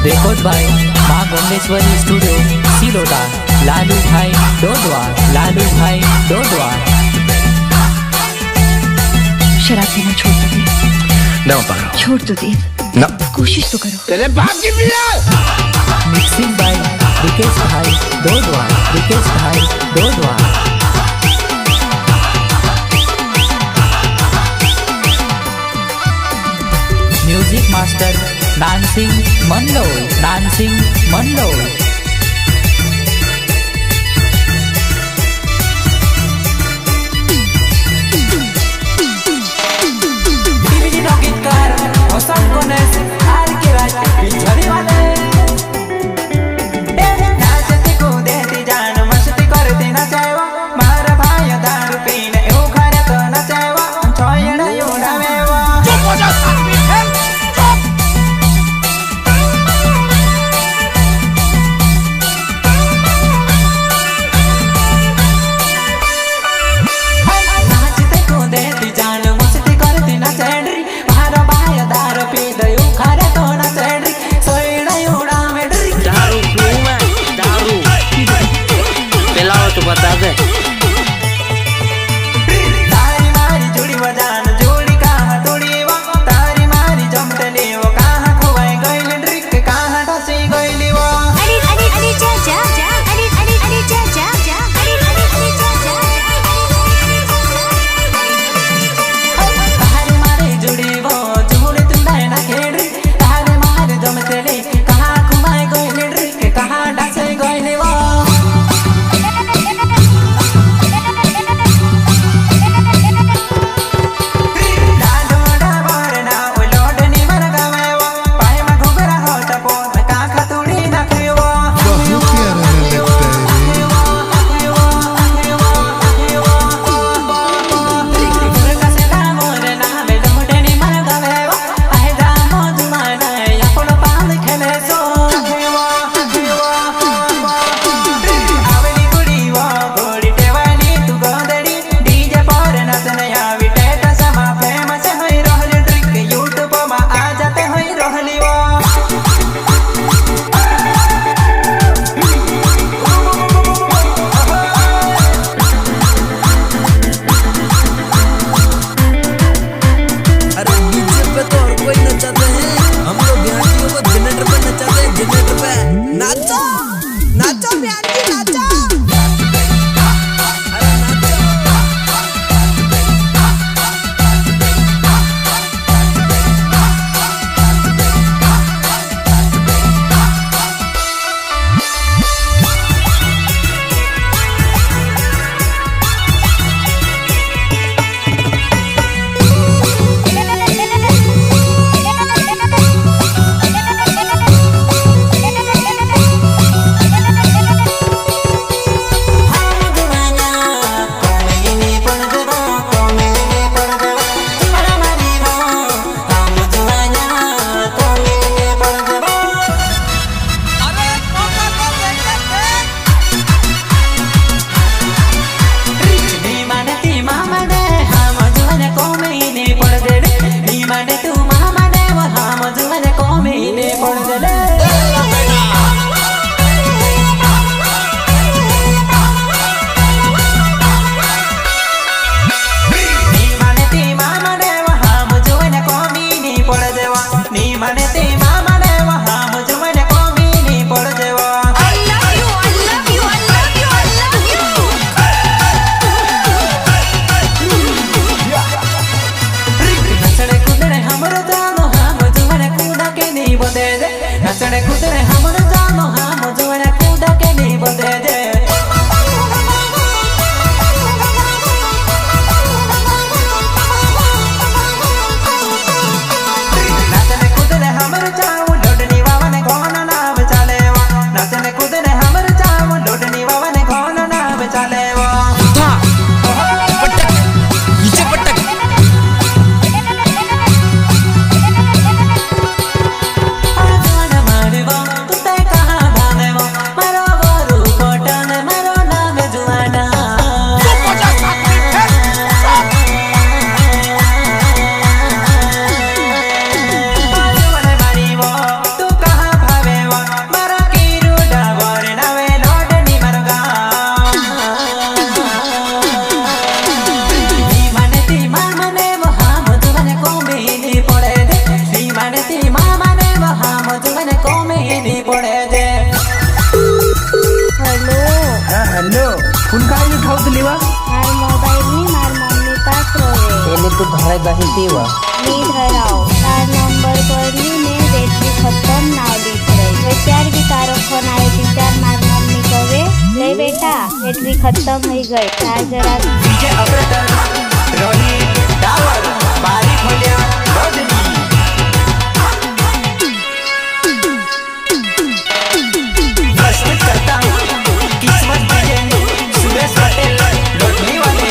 Record bye माँ गोंडेश्वरी studio Silota. Lalu भाई डोडवा, लालू भाई डोडवा। शराब पीना छोड़ दो दे। ना पारो। छोड़ दो दे। ना। कोशिश तो करो। तेरे बाप की पिया। मिक्सिंग बाय रिकेश भाई डोडवा, रिकेश भाई डोडवा। Music master Nansingh Manlol, Nansingh Manlol. बता दे तारी मारी जोड़ी बजान जोड़ी कहाँ तोड़ी वो तारी मारी जमतले वो कहाँ खोए गइल ड्रिक कहाँ ढसी गइली वो अरे अरे अरे जा जा जा अरे अरे अरे जा जा जा अरे अरे अरे जा जा तारी मारी जोड़ी वो जोड़ी तुंडाय ना खेड़ी तारी मारी जमतले कहाँ खोए गइल ड्रिक कहाँ ढसी गइली वो नचने कूदने हमर जानो हम जोड़े कूदा के नहीं बदे दे नचने कूदने हमर जानो हम जुगन को मेनी पड़े जे हेलो हाँ हेलो फोन काय उठावतली वा मार मोबाईल नी मार मम्मी पास रहे એને તું ઘરે દહી દેવા नी धराओ तार नंबर पर नी ने बैटरी खत्म नाव लिख रही विचार भी तारो फोन आए विचार मार मम्मी कहे ले बेटा बैटरी खत्म हो गई चार्जर आ डीजे ऑपरेटर रोही टावर बारी खोलिया रोशनी प्रस्तुत करता हूँ किस्मत डीजे सुरेश पटेल लोटली वाले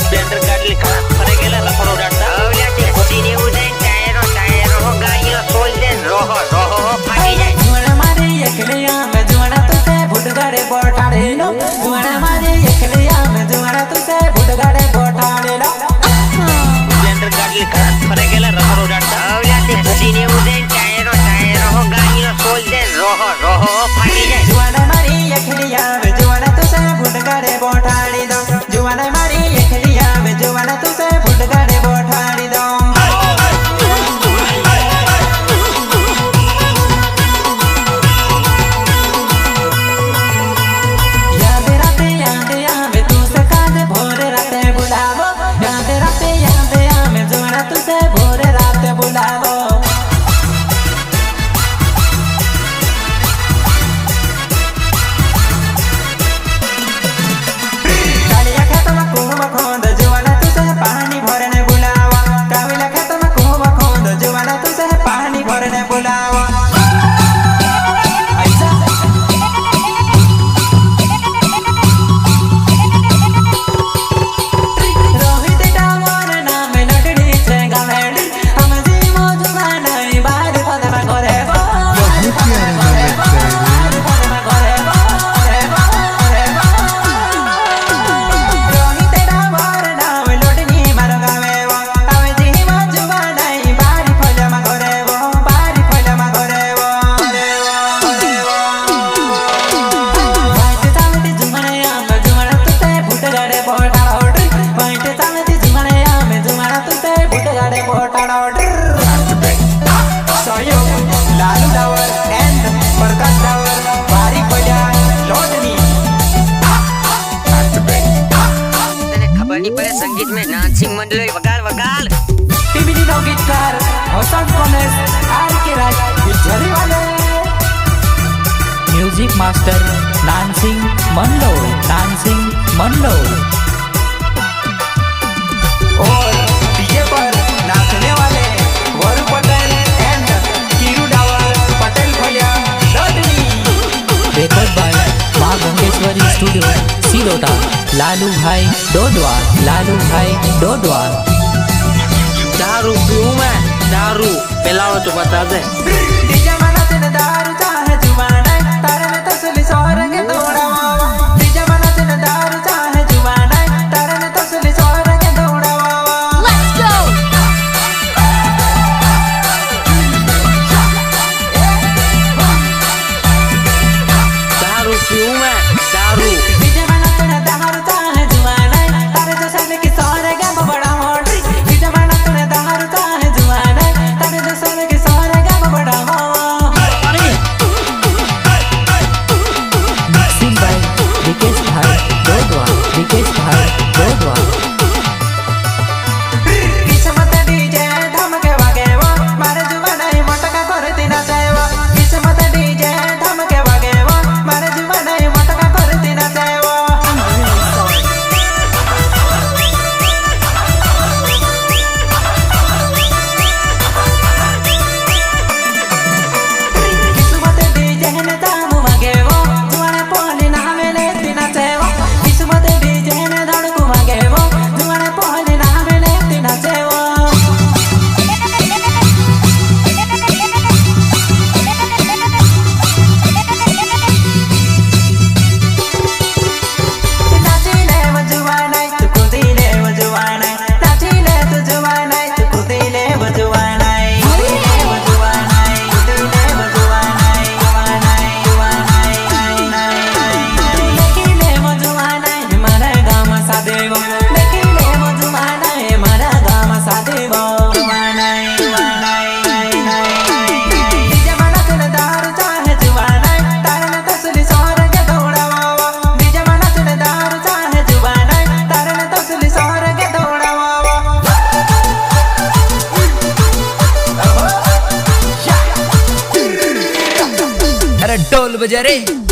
स्प्लेंडर गाड़ी खराब करे गेला रफर उडाडता अवल्या ते खोटीने उजाइन टायरो हो गाईला सोल देन रोहो फाटी जाय जुआना मारे एकलिया में जुआना तुसे फुट गड़े बोटाड़े लो जुआना मारे एकलिया में जुआना तुसे फुट गड़े बोटाड़े लो स्प्लेंडर गाड़ी खराब करे गेला रफर उडाडता अवल्या ते खोटीने उजाइन टायरो हो गाईला सोल देन रोहो फाटी जाय जुआना मारी एकलिया में जुआना तुसे फुट गड़े बोटाड़ी दो जुआना मारी एकलिया में जुआना तुसे फुट गड़े बोटाड़ी दो याद राते तुसे काज भोर राते बुलावो याद राते जुआना तुसे भोर राते बुलावो कालिया खेतमा कुहमा खोद जुआना तुसे पानी भरने बुलावा काविला खेतमा कुहमा खोद जुआना तुसे पानी भरने बुलावा ऐसा रोहित टावर नाम लटड़ी छे गावेड़ी हम जी मौजुगा नहीं बाहर पदमा करे बो रोहित टावर नाम लटड़ी मारो गावे वो हम जी मौजुगा नहीं बाहर पदमा करे वो बाहर पदमा करे वो वाइट चालती जुमने आम जुमना तुसे फुट गड़े बोटा ऑर्डर वाइट चालती जुमने आम जुमना तुसे फुट गड़े बोटा ऑर्डर सहयोग Lalu tower and Prakash tower बारी खोलिया लोटनी तने खबर नहीं पड़े संगीत में डांसिंग मंडल वगाल टीवी नो गीतकार होसन कॉलेज आर के राज बिजली वाले म्यूजिक मास्टर नानसिंग मंडोल और डीजे पर नाचने वाले वरु पटेल एंड कीरू डावर पटेल खोलिया लोटनी रेकॉर्ड बाय माँ गंगेश्वरी स्टूडियो सिलोटा लालू भाई डोडवा दारू पीऊं मैं दारू पिलाओ तो बता दे डीजे मना तेने दारू चाहे जुबाना तारे में तसली सोहर के दौड़ा वावा डीजे मना तेने दारू चाहे जुबाना तारे में तसली सोहर के दौड़ा वावा लेट्स गो दारू पीऊं मैं दारू डीजे मना तेने दारू चाहे जुबाना तारे जो सन की सोहर के बड़ा मोड़ी डीजे मना तेने दारू चाहे जुबाना तारे जो सन की सोहर के बड़ा ढोल बजा रे।